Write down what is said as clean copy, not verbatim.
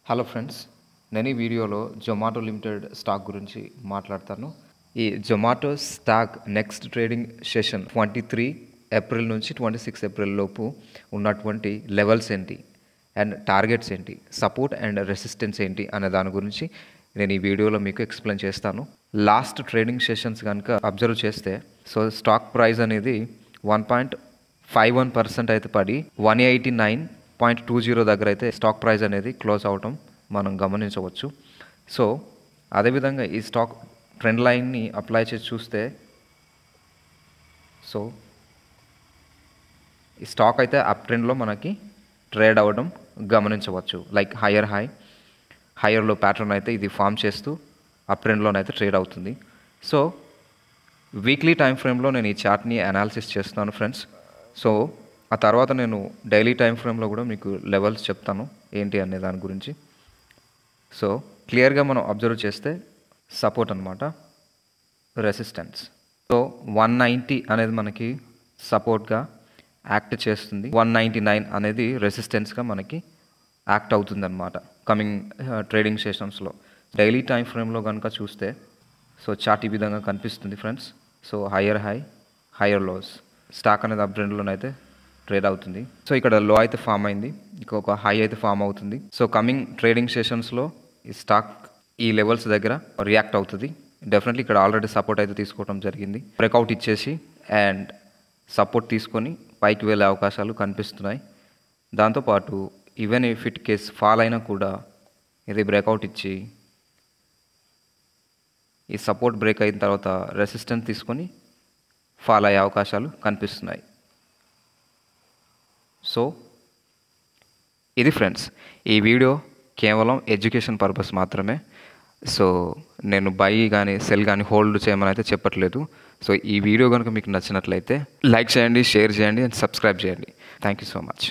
Hello friends, నేను ఈ వీడియోలో జొమాటో లిమిటెడ్ స్టాక్ గురించి మాట్లాడతాను. ఈ Zomato stock next trading session 23 April నుంచి 26 ఏప్రిల్ లోపు ఉన్నటువంటి లెవెల్స్ ఏంటి అండ్ టార్గెట్స్ ఏంటి, సపోర్ట్ అండ్ రెసిస్టెన్స్ ఏంటి అనే దాని గురించి నేను ఈ వీడియోలో మీకు ఎక్స్ప్లెయిన్ చేస్తాను. లాస్ట్ ట్రేడింగ్ సెషన్స్ కనుక అబ్జర్వ్ చేస్తే స్టాక్ ప్రైస్ అనేది 1.51% అయితే పడి 189.20 దగ్గర అయితే స్టాక్ ప్రైస్ అనేది క్లోజ్ అవటం మనం గమనించవచ్చు. అదేవిధంగా ఈ స్టాక్ ట్రెండ్ లైన్ని అప్లై చేసి చూస్తే ఈ స్టాక్ అయితే అప్ ట్రెండ్లో మనకి ట్రేడ్ అవ్వడం గమనించవచ్చు. లైక్ హయ్యర్లో ప్యాటర్న్ అయితే ఇది ఫామ్ చేస్తూ అప్ ట్రెండ్లోనైతే ట్రేడ్ అవుతుంది. వీక్లీ టైం ఫ్రేమ్లో నేను ఈ చార్ట్ని అనాలిసిస్ చేస్తున్నాను ఫ్రెండ్స్. ఆ తర్వాత నేను డైలీ టైం ఫ్రేమ్లో కూడా మీకు లెవెల్స్ చెప్తాను ఏంటి అనే దాని గురించి. క్లియర్గా మనం అబ్జర్వ్ చేస్తే సపోర్ట్ అనమాట, రెసిస్టెన్స్. 190 అనేది మనకి సపోర్ట్గా యాక్ట్ చేస్తుంది, 199 అనేది రెసిస్టెన్స్గా మనకి యాక్ట్ అవుతుంది అనమాట కమింగ్ ట్రేడింగ్ సెషన్స్లో. డైలీ టైం ఫ్రేమ్లో కనుక చూస్తే చార్ట్ ఈ విధంగా కనిపిస్తుంది ఫ్రెండ్స్. హయ్యర్ లోస్ స్టాక్ అనేది అప్ ట్రెండ్లోనైతే ట్రేడ్ అవుతుంది. ఇక్కడ లో అయితే ఫామ్ అయింది, ఇంకొక హై అయితే ఫామ్ అవుతుంది. కమింగ్ ట్రేడింగ్ సెషన్స్లో ఈ స్టాక్ ఈ లెవెల్స్ దగ్గర రియాక్ట్ అవుతుంది డెఫినెట్లీ. ఇక్కడ ఆల్రెడీ సపోర్ట్ అయితే తీసుకోవడం జరిగింది, బ్రేక్అవుట్ ఇచ్చేసి అండ్ సపోర్ట్ తీసుకొని పైకి వెళ్ళే అవకాశాలు కనిపిస్తున్నాయి. దాంతోపాటు even if it case fall అయినా కూడా ఇది బ్రేక్అవుట్ ఇచ్చి ఈ సపోర్ట్ బ్రేక్ అయిన తర్వాత రెసిస్టెన్స్ తీసుకొని ఫాల్ అయ్యే అవకాశాలు కనిపిస్తున్నాయి. ఇది ఫ్రెండ్స్, ఈ వీడియో కేవలం ఎడ్యుకేషన్ పర్పస్ మాత్రమే. నేను బై కానీ సెల్ కానీ హోల్డ్ చేయమని అయితే చెప్పట్లేదు. ఈ వీడియో కనుక మీకు నచ్చినట్లయితే లైక్ చేయండి, షేర్ చేయండి అండ్ సబ్స్క్రైబ్ చేయండి. Thank you so much.